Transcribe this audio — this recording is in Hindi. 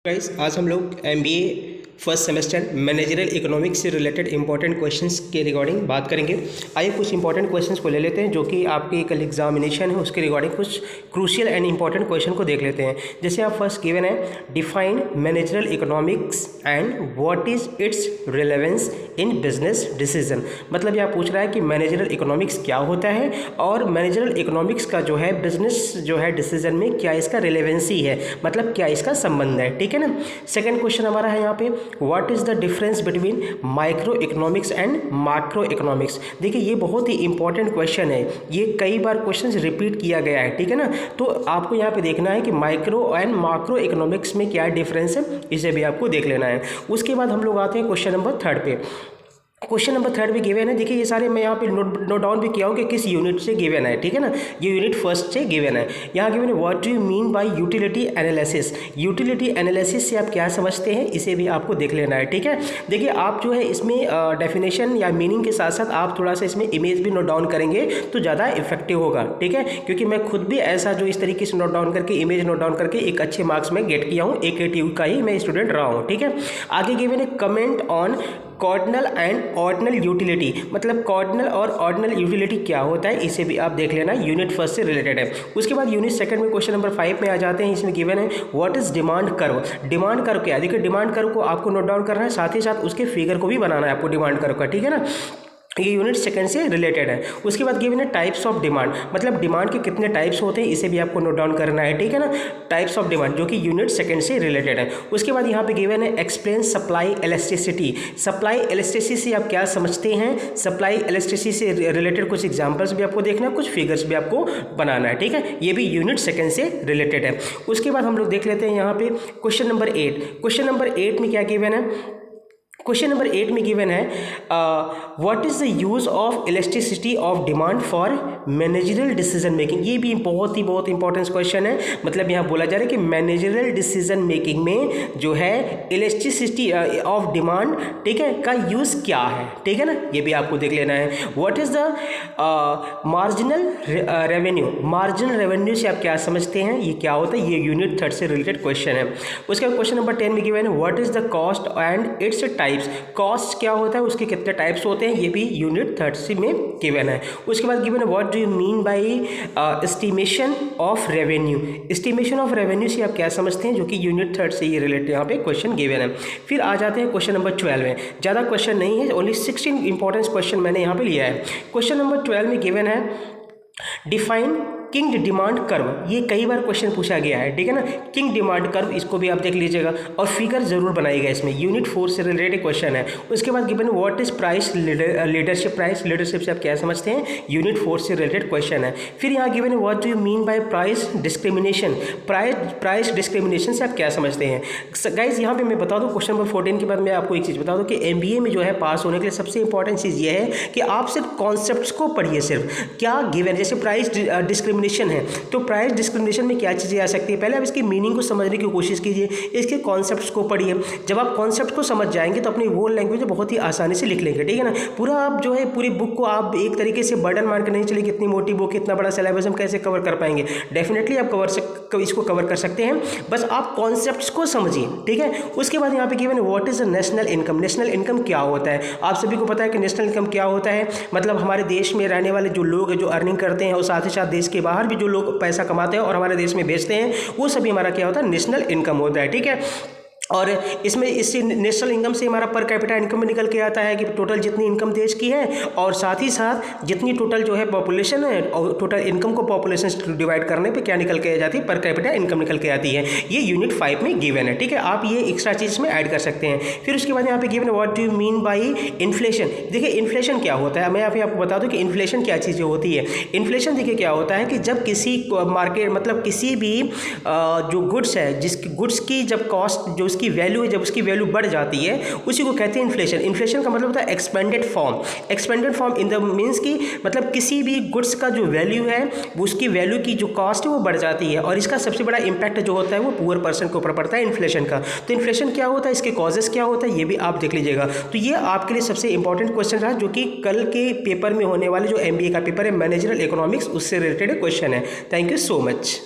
गाइस आज हम लोग MBA first semester managerial economics से रिलेटेड इंपॉर्टेंट क्वेश्चंस के रिगार्डिंग बात करेंगे। आइए कुछ इंपॉर्टेंट क्वेश्चंस को ले लेते हैं जो कि आपके कल एग्जामिनेशन है उसके रिगार्डिंग कुछ क्रूशियल एंड इंपॉर्टेंट क्वेश्चन को देख लेते हैं। जैसे आप फर्स्ट गिवन है define managerial economics and what is it's relevance in business decision. मतलब यह पूछ रहा है कि मैनेजरल इकोनॉमिक्स क्या होता है और मैनेजरल इकोनॉमिक्स का जो है बिजनेस जो है डिसीजन में क्या इसका रिलेवेंसी है, मतलब क्या इसका संबंध है। ठीक है ना। सेकंड क्वेश्चन हमारा है यहाँ पे what is the difference between micro economics and macro economics. देखिए ये बहुत ही इंपॉर्टेंट क्वेश्चन है, ये कई बार क्वेश्चन रिपीट किया गया है। ठीक है ना। तो आपको यहाँ पे देखना है कि माइक्रो एंड मैक्रो इकोनॉमिक्स में क्या डिफरेंस है, इसे भी आपको देख लेना है। उसके बाद हम लोग आते हैं क्वेश्चन नंबर थर्ड पे। क्वेश्चन नंबर थर्ड भी गिवन है। देखिए ये सारे मैं यहाँ पे नोट डाउन भी किया हूँ कि किस यूनिट से गिवन है। ठीक है ना। ये यूनिट फर्स्ट से गिवन है। यहाँ गिवन है what do you mean by utility analysis. Utility analysis से आप क्या समझते हैं, इसे भी आपको देख लेना है। ठीक है। देखिए आप जो है इसमें डेफिनेशन या मीनिंग के साथ साथ आप थोड़ा सा इसमें इमेज भी नोट डाउन करेंगे तो ज़्यादा इफेक्टिव होगा। ठीक है। क्योंकि मैं खुद भी ऐसा जो इस तरीके से नोट डाउन करके इमेज नोट डाउन करके एक अच्छे मार्क्स में गेट किया हूँ, AKTU का ही मैं स्टूडेंट रहा हूँ। ठीक है। आगे गिवन है comment on cardinal and ordinal utility. मतलब कॉर्डिनल और ऑर्डिनल यूटिलिटी क्या होता है, इसे भी आप देख लेना, यूनिट फर्स्ट से रिलेटेड है। उसके बाद यूनिट सेकंड में क्वेश्चन नंबर 5 में आ जाते हैं। इसमें गिवन है what is demand curve. Demand curve क्या है, देखिए डिमांड कर्व को आपको नोट डाउन करना है, साथ ही साथ उसके फिगर को भी बनाना है आपको डिमांड कर्व का। ठीक है ना। ये यूनिट सेकंड से रिलेटेड है। उसके बाद गिवन है टाइप्स ऑफ डिमांड, मतलब डिमांड के कितने टाइप्स होते हैं, इसे भी आपको नोट डाउन करना है। ठीक है ना। टाइप्स ऑफ डिमांड जो कि यूनिट सेकंड से रिलेटेड है। उसके बाद यहाँ पे गिवन है explain supply elasticity. Supply elasticity से आप क्या समझते हैं, सप्लाई इलास्टिसिटी से रिलेटेड कुछ एग्जाम्पल्स भी आपको देखना है, कुछ फिगर्स भी आपको बनाना है। ठीक है। ये भी यूनिट सेकंड से रिलेटेड है। उसके बाद हम लोग देख लेते हैं यहाँ पे क्वेश्चन नंबर 8। क्वेश्चन नंबर 8 में क्या गिवन है, क्वेश्चन नंबर 8 में गिवन है what is the use of elasticity of demand for managerial decision making. ये भी बहुत इंपॉर्टेंट क्वेश्चन है। मतलब यहाँ बोला जा रहा है कि मैनेजरल डिसीजन मेकिंग में जो है इलास्टिसिटी ऑफ डिमांड, ठीक है, का यूज क्या है। ठीक है ना। ये भी आपको देख लेना है। What is the marginal revenue. Marginal revenue से आप क्या समझते हैं, ये क्या होता है, ये यूनिट थर्ड से रिलेटेड क्वेश्चन है। उसके बाद क्वेश्चन नंबर 10 में गिवन है what is the cost and it's type. Cost क्या होता है, उसके कितने टाइप्स होते हैं, ये भी यूनिट थर्ड से में गिवन है। उसके बाद गिवन है what do you mean by estimation of revenue. Estimation of revenue से आप क्या समझते हैं, जो कि यूनिट थर्ड से ये रिलेटेड यहाँ पे क्वेश्चन गिवन है। फिर आ जाते हैं क्वेश्चन नंबर 12 में। ज़्यादा क्वेश्चन नहीं है, ओनली 16 इंपॉर्टेंट क्वेश्चन मैंने यहाँ पे लिया है। क्वेश्चन नंबर 12 में गिवन है डिफाइन किंग डिमांड कर्व। ये कई बार क्वेश्चन पूछा गया है। ठीक है ना। किंग डिमांड कर्व, इसको भी आप देख लीजिएगा और फिगर जरूर बनाइएगा, इसमें यूनिट 4 से रिलेटेड क्वेश्चन है। उसके बाद given what is price leadership. Price leadership से आप क्या समझते हैं, यूनिट 4 से रिलेटेड क्वेश्चन है। फिर यहाँ गिवन है what do you mean by price discrimination. Price discrimination से आप क्या समझते हैं। गाइज यहाँ पे मैं बता दूँ क्वेश्चन नंबर 14 के बाद मैं आपको एक चीज़ बता दूँ कि MBA में जो है पास होने के लिए सबसे इंपॉर्टेंट चीज़ ये है कि आप सिर्फ कॉन्सेप्ट्स को पढ़िए। सिर्फ क्या गिवन, जैसे प्राइस डिस्क्रिमिनेशन है तो प्राइस डिस्क्रिमिनेशन में क्या चीज़ें आ सकती है, पहले आप इसकी मीनिंग को समझने की कोशिश कीजिए, इसके कॉन्सेप्ट्स को पढ़िए। जब आप कॉन्सेप्ट को समझ जाएंगे तो अपनी वो लैंग्वेज बहुत ही आसानी से लिख लेंगे। ठीक है ना। पूरा आप जो है पूरी बुक को आप एक तरीके से बर्डन मान के नहीं चलिए, कितनी मोटी बुक, इतना बड़ा सिलेबस हम कैसे कवर कर पाएंगे। डेफिनेटली आप इसको कवर कर सकते हैं, बस आप कॉन्सेप्ट्स को समझिए। ठीक है। उसके बाद यहाँ पे given what is the national income. National income क्या होता है, आप सभी को पता है कि नेशनल इनकम क्या होता है। मतलब हमारे देश में रहने वाले जो लोग हैं जो अर्निंग करते हैं और साथ ही साथ देश के बाहर भी जो लोग पैसा कमाते हैं और हमारे देश में बेचते हैं, वो सभी हमारा क्या होता है, नेशनल इनकम होता है। ठीक है। और इसमें इससे नेशनल इनकम से हमारा पर कैपिटा इनकम में निकल के आता है कि टोटल जितनी इनकम देश की है और साथ ही साथ जितनी टोटल जो है पॉपुलेशन है और टोटल इनकम को पॉपुलेशन से डिवाइड करने पे क्या निकल के आ जाती है, पर कैपिटा इनकम निकल के आती है। ये यूनिट 5 में गिवन है। ठीक है। आप ये एक्स्ट्रा चीज़ में ऐड कर सकते हैं। फिर उसके बाद यहाँ पे given what do you mean by inflation. देखिए इन्फ्लेशन क्या होता है, मैं यहाँ पे आपको बता दूँ कि इन्फ्लेशन क्या चीज़ें होती है। इन्फ्लेशन देखिए क्या होता है कि जब किसी मार्केट मतलब किसी भी जो गुड्स है, जिसकी गुड्स की जब कॉस्ट जो उसकी वैल्यू है, जब उसकी वैल्यू बढ़ जाती है, उसी को कहते हैं इन्फ्लेशन। इन्फ्लेशन का मतलब होता है expanded form. Expanded form in the means की मतलब किसी भी गुड्स का जो वैल्यू है, उसकी वैल्यू की जो कॉस्ट है वो बढ़ जाती है और इसका सबसे बड़ा इंपैक्ट जो होता है वो पुअर पर्सन के ऊपर पड़ता है इन्फ्लेशन का। तो इन्फ्लेशन क्या होता है, इसके कॉजेस क्या होता है, ये भी आप देख लीजिएगा। तो ये आपके लिए सबसे इंपॉर्टेंट क्वेश्चन रहा जो कि कल के पेपर में होने वाले जो MBA का पेपर है मैनेजरल इकोनॉमिक्स, उससे रिलेटेड क्वेश्चन है। Thank you so much.